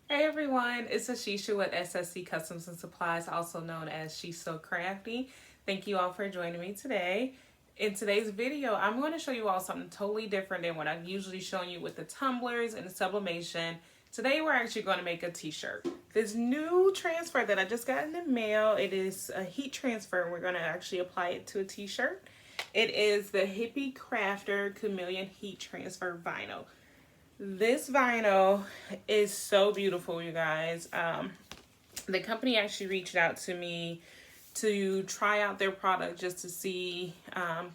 Hey everyone, it's Sheesh with SSC Customs and Supplies, also known as Sheesh So Crafty. Thank you all for joining me today. In today's video, I'm going to show you all something totally different than what I've usually shown you with the tumblers and the sublimation. Today we're actually going to make a t-shirt. This new transfer that I just got in the mail, it is a heat transfer and we're going to actually apply it to a t-shirt. It is the Hippie Crafter Chameleon Heat Transfer Vinyl. This vinyl is so beautiful, you guys. The company actually reached out to me to try out their product just to see,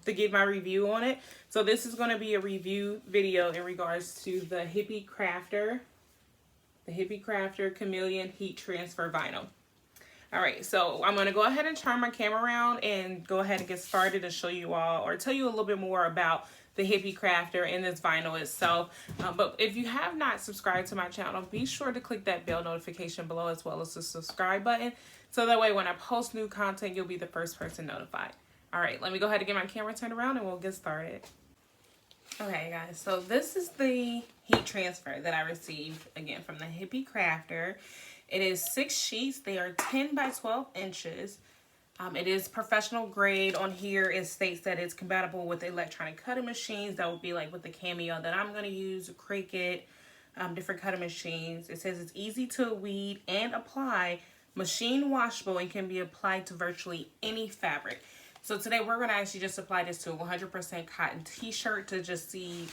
to give my review on it. So this is going to be a review video in regards to the Hippie Crafter Chameleon Heat Transfer Vinyl. Alright, so I'm going to go ahead and turn my camera around and go ahead and get started and show you all, or tell you a little bit more about the Hippie Crafter and this vinyl itself. But if you have not subscribed to my channel, be sure to click that bell notification below as well as the subscribe button. So that way when I post new content, you'll be the first person notified. Alright, let me go ahead and get my camera turned around and we'll get started. Okay guys, so this is the heat transfer that I received, again, from the Hippie Crafter. It is 6 sheets. They are 10 by 12 inches. It is professional grade. On here it states that it's compatible with electronic cutting machines. That would be like with the Cameo that I'm going to use, Cricut, different cutting machines. It says it's easy to weed and apply, machine washable, and can be applied to virtually any fabric. So today we're going to actually just apply this to a 100% cotton t-shirt to just see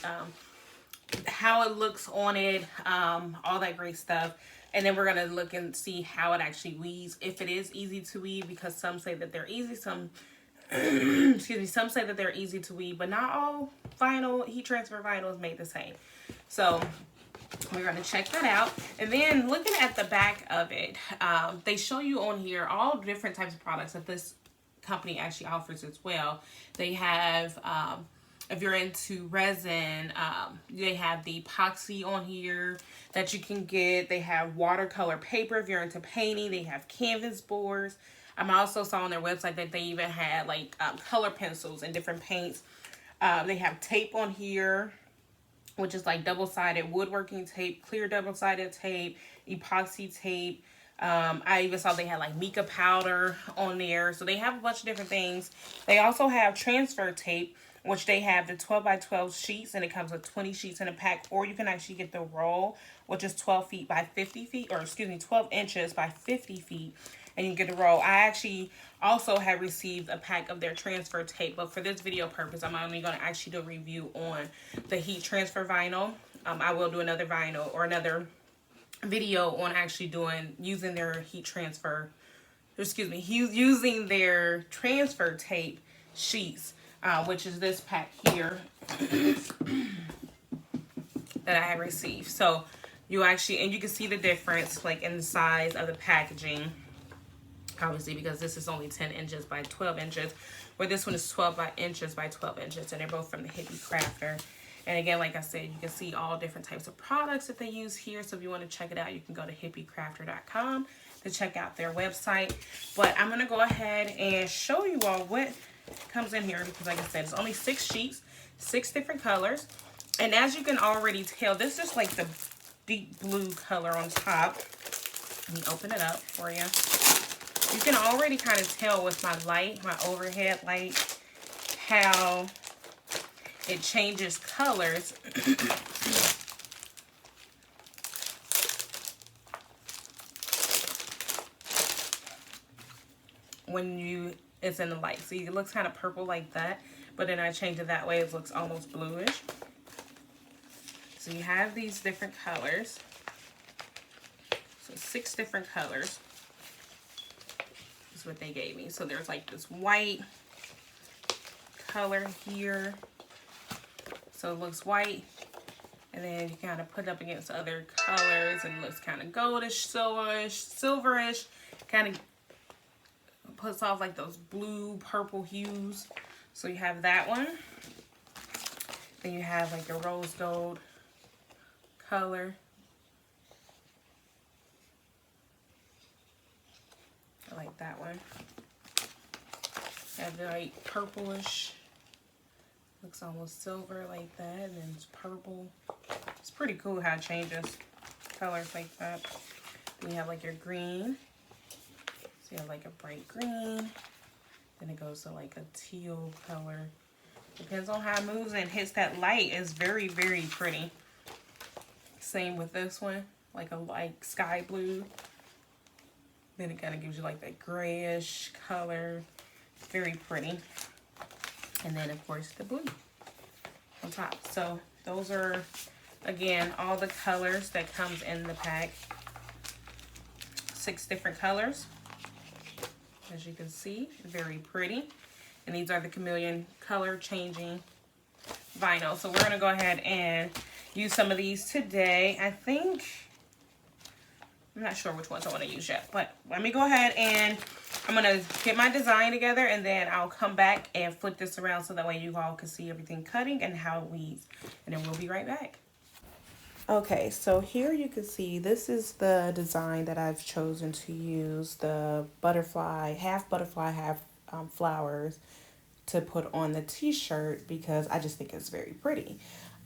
how it looks on it, all that great stuff. And then we're going to look and see how it actually weaves, if it is easy to weave, because some say that they're easy, some excuse me, some say that they're easy to weave, but not all vinyl, heat transfer vinyl is made the same. So we're going to check that out. And then looking at the back of it, they show you on here all different types of products that this company actually offers as well. They have, if you're into resin, they have the epoxy on here that you can get. They have watercolor paper if you're into painting. They have canvas boards. I also saw on their website that they even had like color pencils and different paints. They have tape on here, which is like double-sided woodworking tape, clear double-sided tape, epoxy tape. I even saw they had like mica powder on there. So they have a bunch of different things. They also have transfer tape, which they have the 12 by 12 sheets, and it comes with 20 sheets in a pack, or you can actually get the roll, which is 12 feet by 50 feet, or excuse me, 12 inches by 50 feet, and you get the roll. I actually also have received a pack of their transfer tape, but for this video purpose, I'm only going to actually do a review on the heat transfer vinyl. I will do another vinyl or another video on actually using their heat transfer, excuse me, using their transfer tape sheets. Which is this pack here that I have received. So you actually, and you can see the difference like in the size of the packaging, obviously, because this is only 10 inches by 12 inches, where this one is 12 inches by 12 inches, and they're both from the Hippie Crafter. And again, like I said, you can see all different types of products that they use here. So if you want to check it out, you can go to hippiecrafter.com to check out their website. But I'm going to go ahead and show you all what comes in here, because like I said, it's only 6 sheets, 6 different colors. And as you can already tell, this is like the deep blue color on top. Let me open it up for you. You can already kind of tell with my light, my overhead light, how it changes colors. when it's in the light. See, it looks kind of purple like that, but then I change it that way, it looks almost bluish. So you have these different colors. So 6 different colors is what they gave me. So there's like this white color here. So it looks white, and then you kind of put it up against other colors and it looks kind of goldish, silverish, kind of puts off like those blue purple hues. So you have that one. Then you have like a rose gold color. I like that one. Have the like purplish, looks almost silver like that, and then it's purple. It's pretty cool how it changes colors like that. Then you have like your green. So you have like a bright green. Then it goes to like a teal color. Depends on how it moves and hits that light. It's very, very pretty. Same with this one, like a light sky blue. Then it kind of gives you like that grayish color. Very pretty. And then of course the blue on top. So those are, again, all the colors that comes in the pack. 6 different colors. As you can see, very pretty. And these are the Chameleon color changing vinyl. So we're going to go ahead and use some of these today. I'm not sure which ones I want to use yet, but let me go ahead and I'm going to get my design together, and then I'll come back and flip this around so that way you all can see everything cutting and how it weaves. And then we'll be right back. Okay, so here you can see this is the design that I've chosen to use, the butterfly, half flowers, to put on the t-shirt because I just think it's very pretty.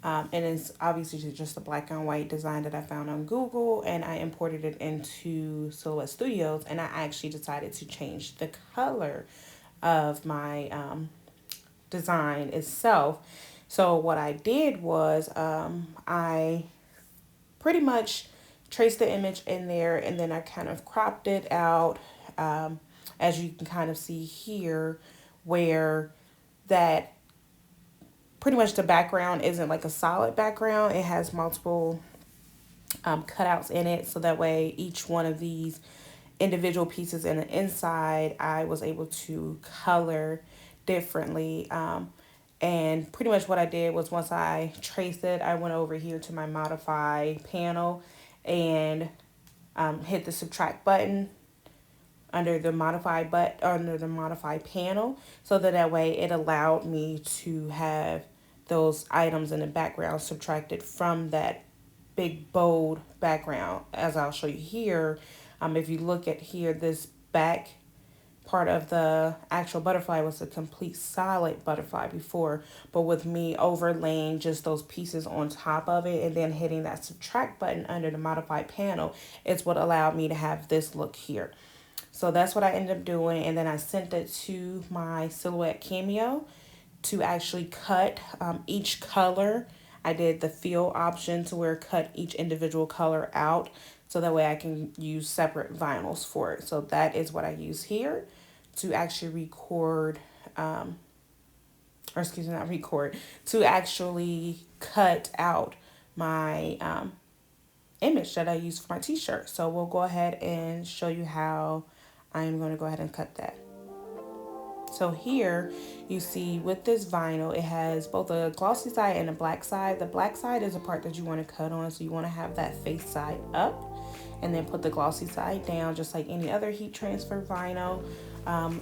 And it's obviously just a black and white design that I found on Google, and I imported it into Silhouette Studios, and I actually decided to change the color of my design itself. So what I did was I pretty much traced the image in there, and then I kind of cropped it out, as you can kind of see here, where that pretty much the background isn't like a solid background. It has multiple cutouts in it, so that way each one of these individual pieces in the inside I was able to color differently. And pretty much what I did was, once I traced it, I went over here to my modify panel and hit the subtract button under the modify panel, so that way it allowed me to have those items in the background subtracted from that big bold background, as I'll show you here. If you look at here, this back part of the actual butterfly was a complete solid butterfly before, but with me overlaying just those pieces on top of it and then hitting that subtract button under the modify panel, it's what allowed me to have this look here. So that's what I ended up doing, and then I sent it to my Silhouette Cameo to actually cut each color. I did the fill option to where cut each individual color out, so that way I can use separate vinyls for it. So that is what I use here to actually record, to actually cut out my image that I use for my t-shirt. So we'll go ahead and show you how I'm going to go ahead and cut that. So here you see with this vinyl, it has both a glossy side and a black side. The black side is the part that you want to cut on, so you want to have that face side up and then put the glossy side down, just like any other heat transfer vinyl.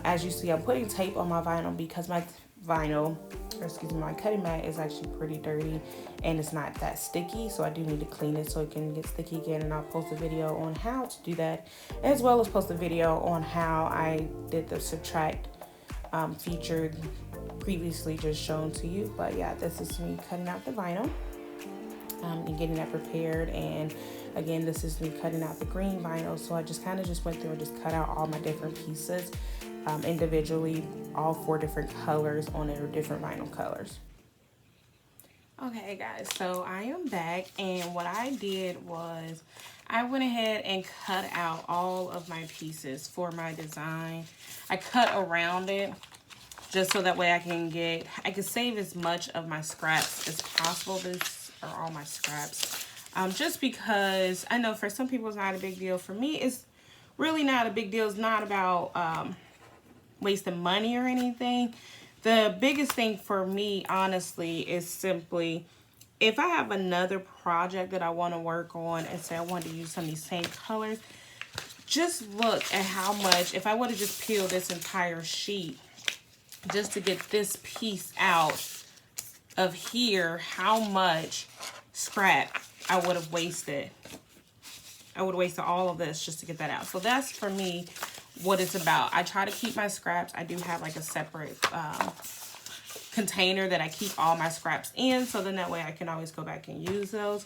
As you see, I'm putting tape on my vinyl because my my cutting mat is actually pretty dirty and it's not that sticky, so I do need to clean it so it can get sticky again, and I'll post a video on how to do that, as well as post a video on how I did the subtract featured previously just shown to you. But yeah, this is me cutting out the vinyl and getting that prepared. And again, this is me cutting out the green vinyl. So I just kind of just went through and just cut out all my different pieces individually, all 4 different colors on it, or different vinyl colors. Okay guys, so I am back, and what I did was I went ahead and cut out all of my pieces for my design. I cut around it just so that way I can save as much of my scraps as possible. This are all my scraps. Just because I know for some people it's not a big deal. For me, it's really not a big deal. It's not about wasting money or anything. The biggest thing for me, honestly, is simply if I have another project that I want to work on and say I want to use some of these same colors, just look at how much, if I would have just peeled this entire sheet just to get this piece out of here, how much scrap I would have wasted. I would have wasted all of this just to get that out. So that's, for me, what it's about. I try to keep my scraps. I do have like a separate container that I keep all my scraps in, so then that way I can always go back and use those.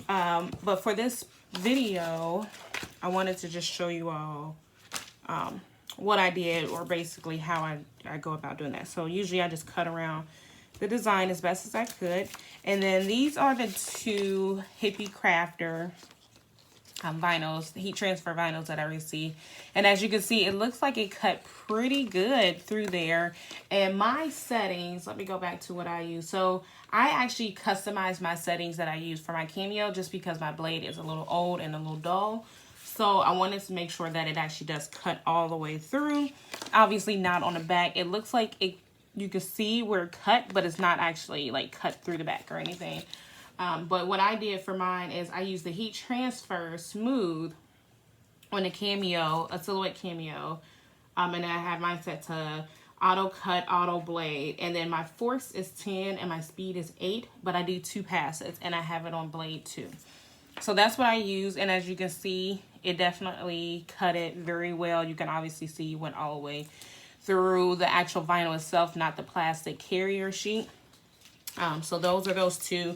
But for this video, I wanted to just show you all what I did, or basically how I go about doing that. So usually I just cut around the design as best as I could. And then these are the two Hippie Crafter vinyls, heat transfer vinyls that I received. And as you can see, it looks like it cut pretty good through there. And my settings, let me go back to what I use. So I actually customized my settings that I use for my Cameo just because my blade is a little old and a little dull. So I wanted to make sure that it actually does cut all the way through. Obviously not on the back. It looks like it, you can see where it cut, but it's not actually like cut through the back or anything. But what I did for mine is I used the heat transfer smooth on a Cameo, a silhouette Cameo. And I have mine set to auto cut, auto blade. And then my force is 10 and my speed is 8, but I do 2 passes and I have it on blade 2. So that's what I use. And as you can see, it definitely cut it very well. You can obviously see it went all the way through the actual vinyl itself, not the plastic carrier sheet. So those are those two.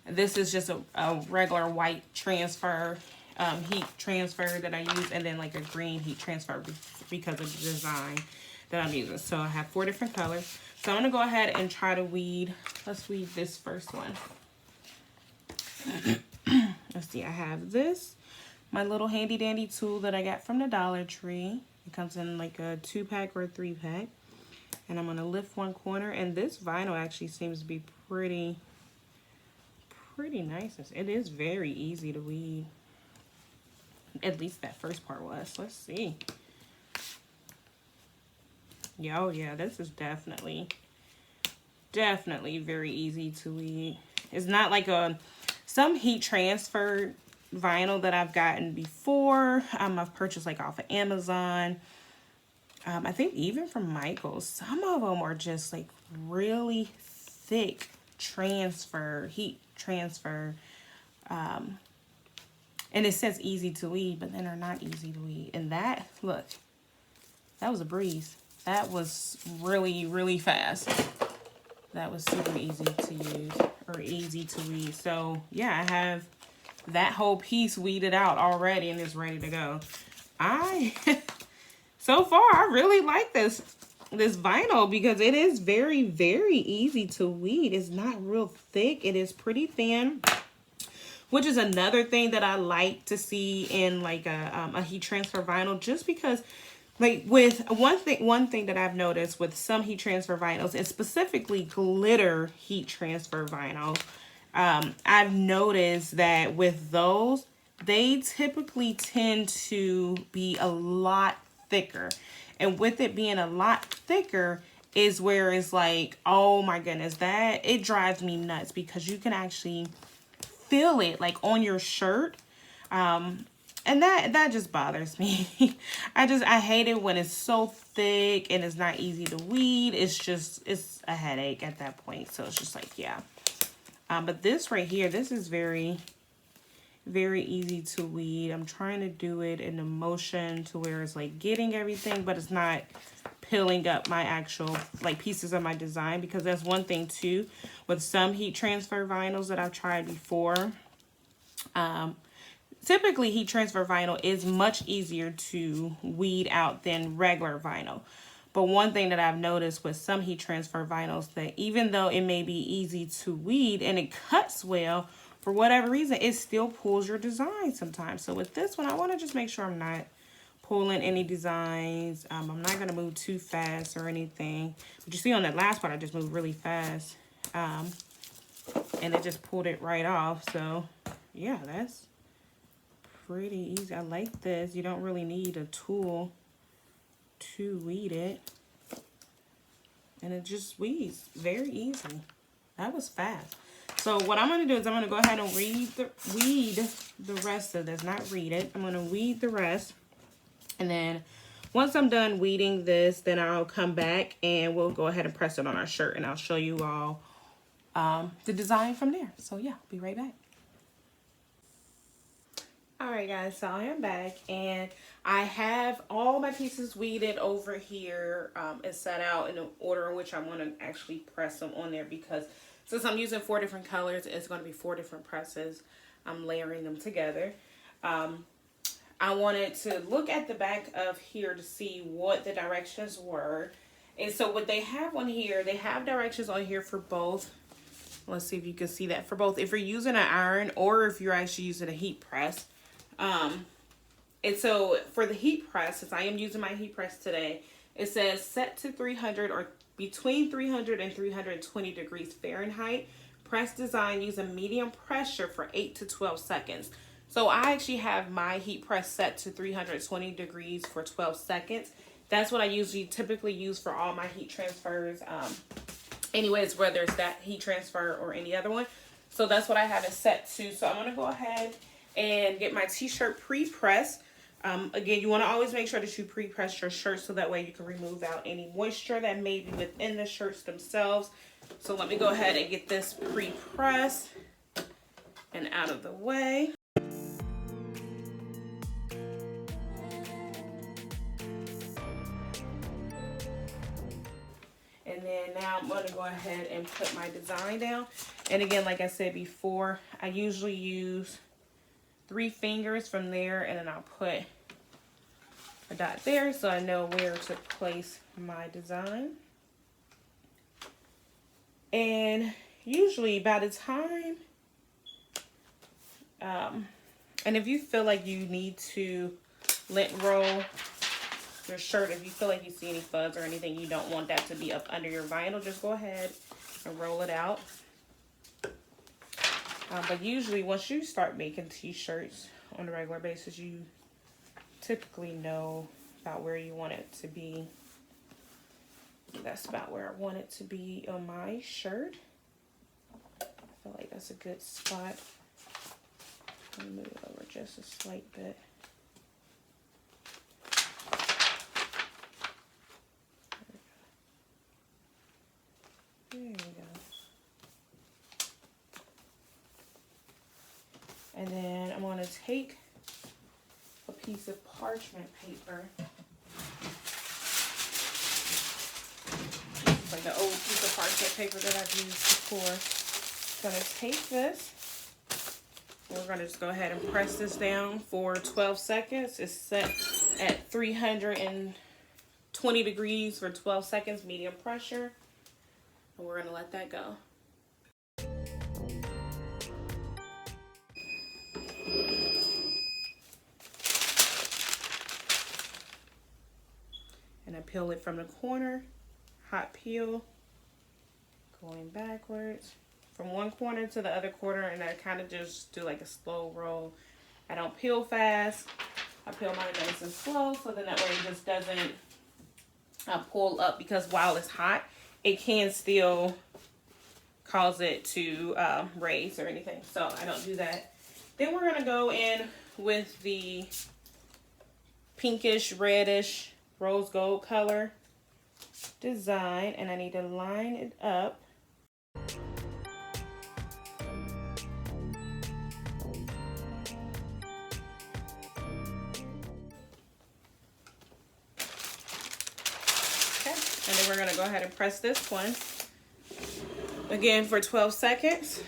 This is just a regular white transfer, heat transfer that I use, and then like a green heat transfer because of the design that I'm using. So I have 4 different colors. So I'm going to go ahead and try to weed. Let's weed this first one. Let's see, I have this, my little handy dandy tool that I got from the Dollar Tree. It comes in like a 2-pack or a 3-pack. And I'm going to lift one corner, and this vinyl actually seems to be pretty nice. It is very easy to weed. At least that first part was. Let's see. Yeah, oh yeah, this is definitely very easy to weed. It's not like some heat transfer vinyl that I've gotten before. I've purchased like off of Amazon. I think even from Michael's. Some of them are just like really thick heat transfer. And it says easy to weed, but then they're not easy to weed. And that, look, that was a breeze. That was really fast. That was super easy to use, or easy to weed. So yeah, I have that whole piece weeded out already and it's ready to go. So far I really like this vinyl because it is very easy to weed. It's not real thick. It is pretty thin, which is another thing that I like to see in like a heat transfer vinyl, just because like with one thing that I've noticed with some heat transfer vinyls, and specifically glitter heat transfer vinyl, I've noticed that with those, they typically tend to be a lot thicker. And with it being a lot thicker is where it's like, oh my goodness, it drives me nuts because you can actually feel it like on your shirt. And that just bothers me. I hate it when it's so thick and it's not easy to weed. It's a headache at that point. So it's just like, yeah. But this right here, this is very easy to weed. I'm trying to do it in a motion to where it's like getting everything, but it's not peeling up my actual like pieces of my design, because that's one thing too with some heat transfer vinyls that I've tried before. Typically heat transfer vinyl is much easier to weed out than regular vinyl. But one thing that I've noticed with some heat transfer vinyls, that even though it may be easy to weed and it cuts well, for whatever reason, it still pulls your design sometimes. So with this one, I want to just make sure I'm not pulling any designs. I'm not going to move too fast or anything. But you see on that last part, I just moved really fast. And it just pulled it right off. So yeah, that's pretty easy. I like this. You don't really need a tool to weed it. And it just weeds very easy. That was fast. So what I'm going to do is I'm going to go ahead and weed the rest of this. Not read it. I'm going to weed the rest. And then once I'm done weeding this, then I'll come back and we'll go ahead and press it on our shirt. And I'll show you all the design from there. So yeah, be right back. Alright guys, so I am back and I have all my pieces weeded over here and set out in the order in which I want to actually press them on there, because since I'm using 4 different colors, it's going to be 4 different presses. I'm layering them together. I wanted to look at the back of here to see what the directions were. And so what they have on here, they have directions on here for both. Let's see if you can see that for both. If you're using an iron or if you're actually using a heat press. And so for the heat press, since I am using my heat press today, it says set to 300 or between 300 and 320 degrees Fahrenheit. Press design using medium pressure for 8 to 12 seconds. So I actually have my heat press set to 320 degrees for 12 seconds. That's what I typically use for all my heat transfers. Anyways, whether it's that heat transfer or any other one. So that's what I have it set to. So I'm going to go ahead and get my t-shirt pre-pressed. Again, you want to always make sure that you pre-press your shirt so that way you can remove out any moisture that may be within the shirts themselves. So let me go ahead and get this pre-pressed and out of the way. And then now I'm going to go ahead and put my design down. And again, like I said before, I usually use 3 fingers from there, and then I'll put a dot there so I know where to place my design. And usually by the time, and if you feel like you need to lint roll your shirt, if you feel like you see any fuzz or anything, you don't want that to be up under your vinyl, just go ahead and roll it out. But usually once you start making t-shirts on a regular basis, you typically know about where you want it to be. That's about where I want it to be on my shirt. I feel like that's a good spot. Let me move it over just a slight bit. There we go. And then I'm going to take a piece of parchment paper. It's like the old piece of parchment paper that I've used before. I'm going to take this. We're going to just go ahead and press this down for 12 seconds. It's set at 320 degrees for 12 seconds, medium pressure. And we're going to let that go. And I peel it from the corner, hot peel, going backwards from one corner to the other corner, and I kind of just do like a slow roll. I don't peel fast. I peel mine nice and slow, so then that way it just doesn't pull up, because while it's hot, it can still cause it to raise or anything. So I don't do that. Then we're gonna go in with the pinkish, reddish, rose gold color design, and I need to line it up. Okay, and then we're gonna go ahead and press this one again for 12 seconds,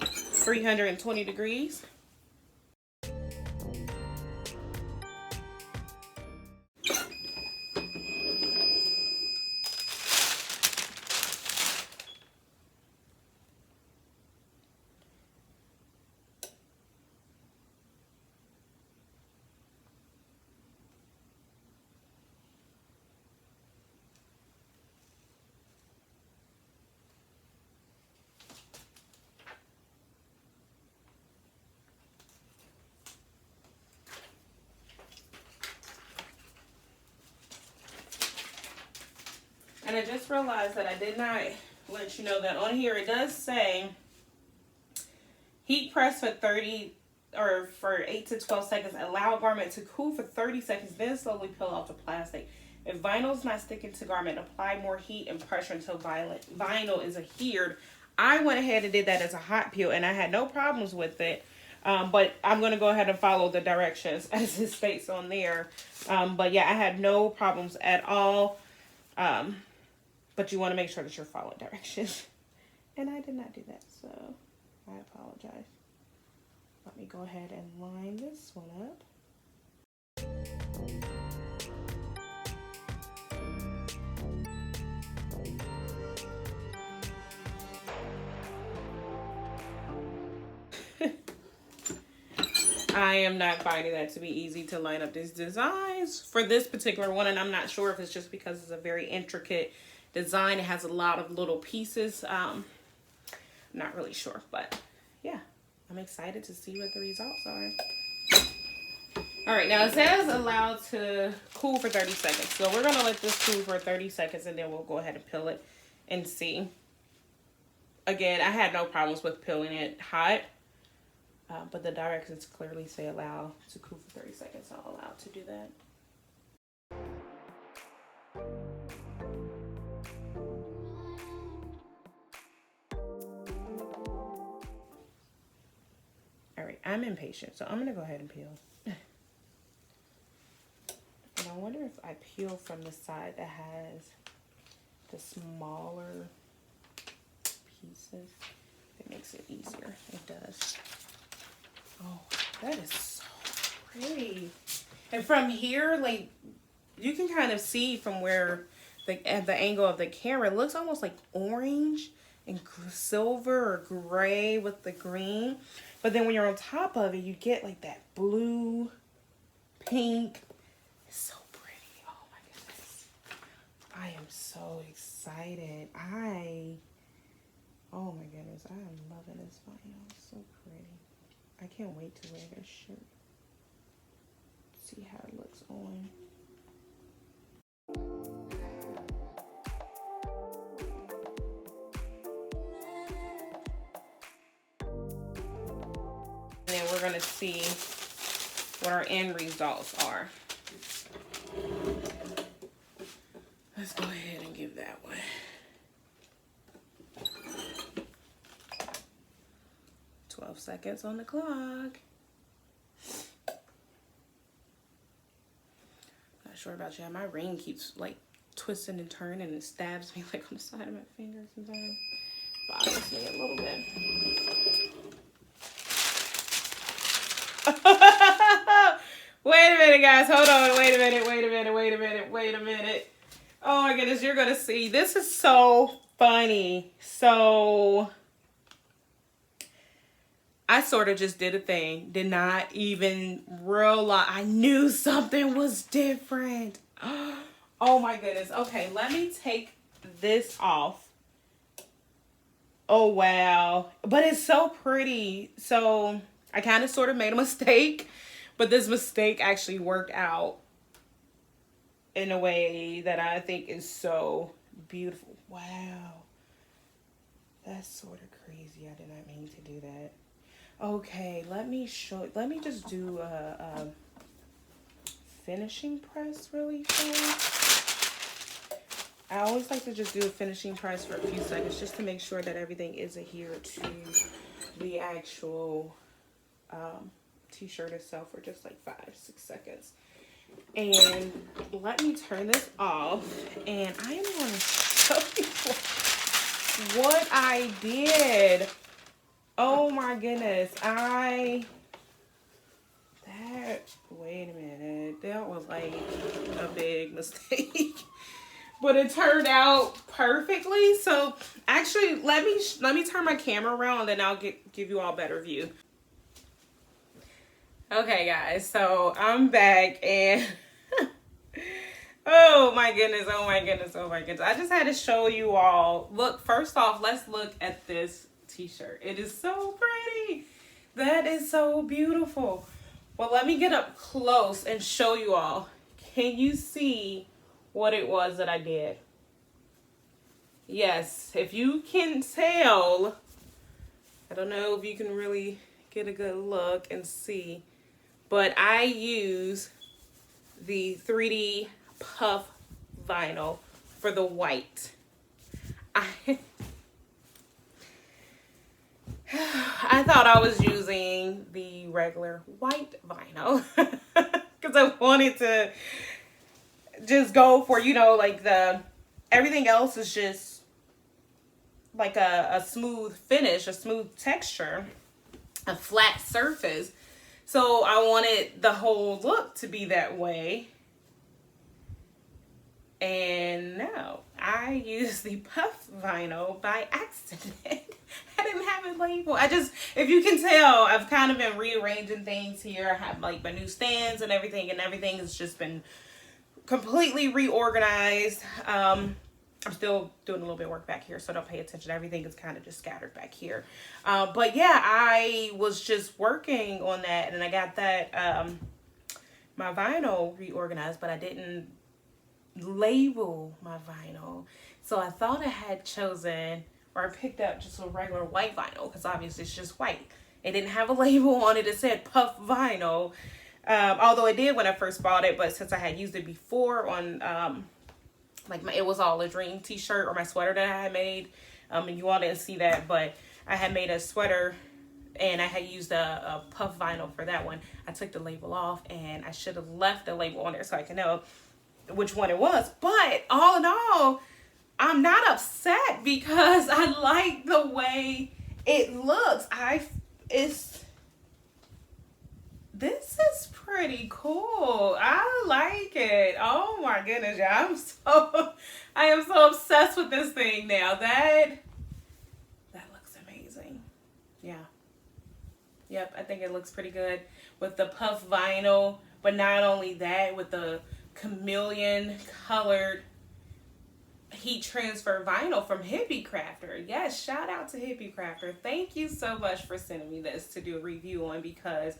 320 degrees. And I just realized that I did not let you know that on here it does say heat press for 8 to 12 seconds. Allow a garment to cool for 30 seconds, then slowly peel off the plastic. If vinyl is not sticking to garment, apply more heat and pressure until vinyl is adhered. I went ahead and did that as a hot peel, and I had no problems with it. But I'm going to go ahead and follow the directions as it states on there. But yeah, I had no problems at all. But you want to make sure that you're following directions. And I did not do that, so I apologize. go ahead and line this one up. I am not finding that to be easy to line up these designs for this particular one, and I'm not sure if it's just because it's a very intricate design. It has a lot of little pieces. Not really sure, but yeah, I'm excited to see what the results are. All right, now it says allowed to cool for 30 seconds. So we're gonna let this cool for 30 seconds and then we'll go ahead and peel it and see. Again, I had no problems with peeling it hot. But the directions clearly say allow to cool for 30 seconds. So I'm allowed to do that. All right, I'm impatient, so I'm gonna go ahead and peel. And I wonder if I peel from the side that has the smaller pieces, it makes it easier. It does. Oh, that is so pretty. And from here, like, you can kind of see from where at the angle of the camera, it looks almost like orange and silver or gray with the green. But then when you're on top of it, you get like that blue, pink. It's so pretty. Oh my goodness. I am so excited. Oh my goodness, I am loving this vinyl. It's so pretty. I can't wait to wear this shirt. See how it looks on. And then we're gonna see what our end results are. Let's go ahead and give that one. Seconds on the clock. Not sure about you. My ring keeps like twisting and turning and it stabs me like on the side of my finger sometimes. Bothers me a little bit. Wait a minute, guys. Hold on. Wait a minute. Oh my goodness, you're gonna see. This is so funny. So I sort of just did a thing, did not even realize. I knew something was different. Oh my goodness. Okay, let me take this off. Oh wow. But it's so pretty. So I kind of sort of made a mistake, but this mistake actually worked out in a way that I think is so beautiful. Wow. That's sort of crazy. I did not mean to do that. Okay, let me just do a finishing press really short. I always like to just do a finishing press for a few seconds just to make sure that everything is adhered to the actual t-shirt itself for just like 5-6 seconds. And let me turn this off and I am going to show you what I did. Oh my goodness, wait a minute, that was like a big mistake, but it turned out perfectly. So actually, let me turn my camera around and then I'll give you all a better view. Okay guys, so I'm back and oh my goodness. I just had to show you all. Look, first off, let's look at this t-shirt. It is so pretty. That is so beautiful. Well, let me get up close and show you all. Can you see what it was that I did? Yes, if you can tell, I don't know if you can really get a good look and see, but I use the 3D puff vinyl for the white. I thought I was using the regular white vinyl because I wanted to just go for, you know, like everything else is just like a smooth finish, a smooth texture. a flat surface. So I wanted the whole look to be that way. And no, I used the puff vinyl by accident. I didn't have it labeled. If you can tell, I've kind of been rearranging things here. I have like my new stands and everything has just been completely reorganized. I'm still doing a little bit of work back here, so don't pay attention. Everything is kind of just scattered back here. But yeah, I was just working on that, and I got that, my vinyl reorganized, but I didn't label my vinyl. So I thought I had chosen, or I picked up just a regular white vinyl, because obviously it's just white. It didn't have a label on it. It said puff vinyl. Although it did when I first bought it, but since I had used it before on, it was all a dream t-shirt or my sweater that I had made. And you all didn't see that, but I had made a sweater and I had used a puff vinyl for that one. I took the label off, and I should have left the label on there so I can know which one it was. But all in all, I'm not upset because I like the way it looks. This is pretty cool. I like it. Oh my goodness, y'all. I am so obsessed with this thing now. That looks amazing. Yeah. Yep, I think it looks pretty good with the puff vinyl. But not only that, with the chameleon colored heat transfer vinyl from Hippie Crafter. Yes, shout out to Hippie Crafter. Thank you so much for sending me this to do a review on, because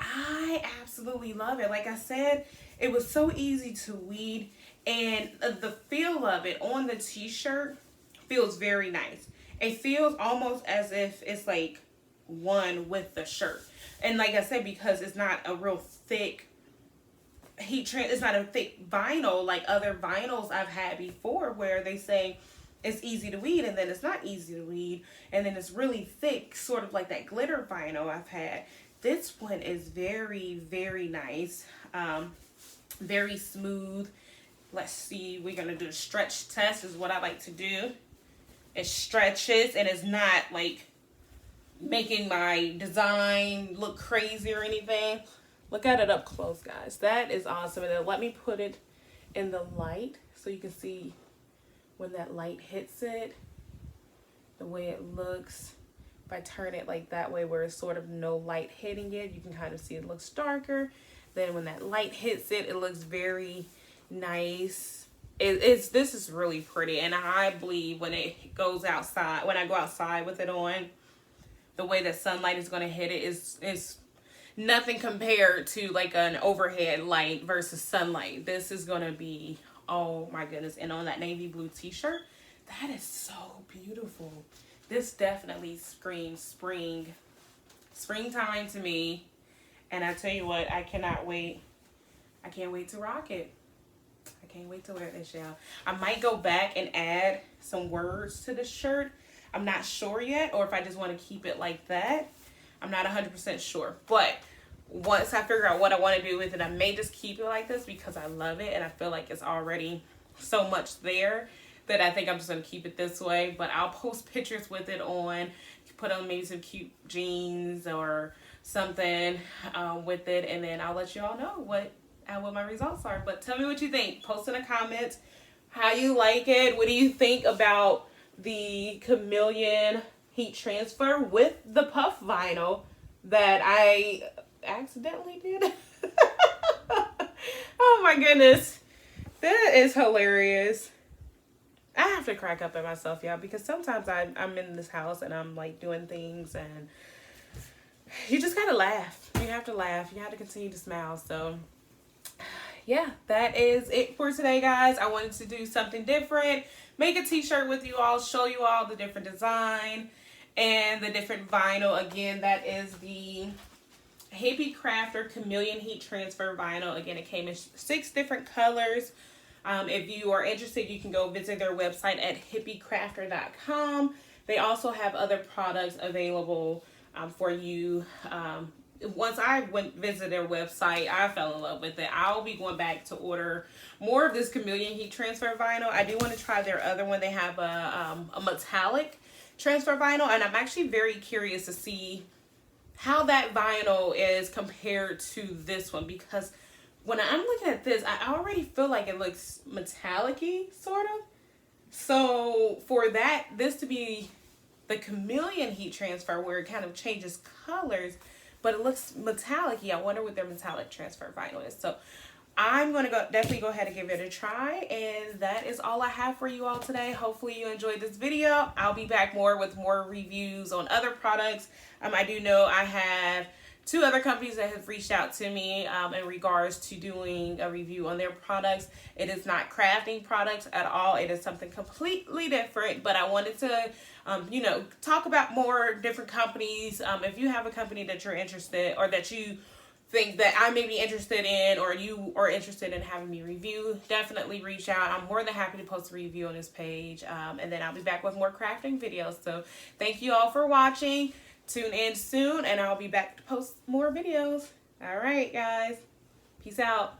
I absolutely love it. Like I said, it was so easy to weed, and the feel of it on the t-shirt feels very nice. It feels almost as if it's like one with the shirt. And like I said, because it's not a real thick it's not a thick vinyl like other vinyls I've had before, where they say it's easy to weed and then it's not easy to weed, and then it's really thick, sort of like that glitter vinyl I've had. This one is very, very nice. Very smooth. Let's see, we're gonna do a stretch test, is what I like to do. It stretches and it's not like making my design look crazy or anything. Look at it up close, guys. That is awesome. And then let me put it in the light so you can see when that light hits it, the way it looks. If I turn it like that way where it's sort of no light hitting it, you can kind of see it looks darker. Then when that light hits it, it looks very nice. This is really pretty. And I believe when it goes outside, when I go outside with it on, the way that sunlight is going to hit it is nothing compared to like an overhead light versus sunlight. This is going to be, oh my goodness. And on that navy blue t-shirt, that is so beautiful. This definitely screams springtime to me. And I tell you what, I cannot wait. I can't wait to rock it. I can't wait to wear this, y'all. I might go back and add some words to the shirt. I'm not sure yet, or if I just want to keep it like that. I'm not 100% sure. But once I figure out what I want to do with it, I may just keep it like this because I love it and I feel like it's already so much there that I think I'm just going to keep it this way. But I'll post pictures with it on, put on maybe some cute jeans or something with it, and then I'll let you all know what my results are. But tell me what you think. Post in the comments how you like it. What do you think about the chameleon heat transfer with the puff vinyl that I accidentally did? Oh my goodness, that is hilarious. I have to crack up at myself, y'all, because sometimes I'm in this house and I'm like doing things and you just gotta laugh. You have to laugh. You have to continue to smile. So yeah, that is it for today, guys. I wanted to do something different, make a t-shirt with you all, show you all the different design and the different vinyl. Again, that is the Hippie Crafter Chameleon Heat Transfer Vinyl. Again, it came in 6 different colors. If you are interested, you can go visit their website at hippiecrafter.com. They also have other products available for you. Once I visited their website, I fell in love with it. I'll be going back to order more of this Chameleon Heat Transfer Vinyl. I do want to try their other one. They have a metallic transfer vinyl, and I'm actually very curious to see how that vinyl is compared to this one, because when I'm looking at this, I already feel like it looks metallic-y, sort of. So for this to be the Chameleon heat transfer, where it kind of changes colors, but it looks metallic-y, I wonder what their metallic transfer vinyl is. So I'm going to definitely go ahead and give it a try. And that is all I have for you all today. Hopefully you enjoyed this video. I'll be back with more reviews on other products. I do know I have 2 other companies that have reached out to me in regards to doing a review on their products. It is not crafting products at all. It is something completely different, but I wanted to, you know, talk about more different companies. If you have a company that you're interested, or that you think that I may be interested in, or you are interested in having me review, definitely reach out. I'm more than happy to post a review on this page, and then I'll be back with more crafting videos. So thank you all for watching. Tune in soon, and I'll be back to post more videos. All right, guys. Peace out.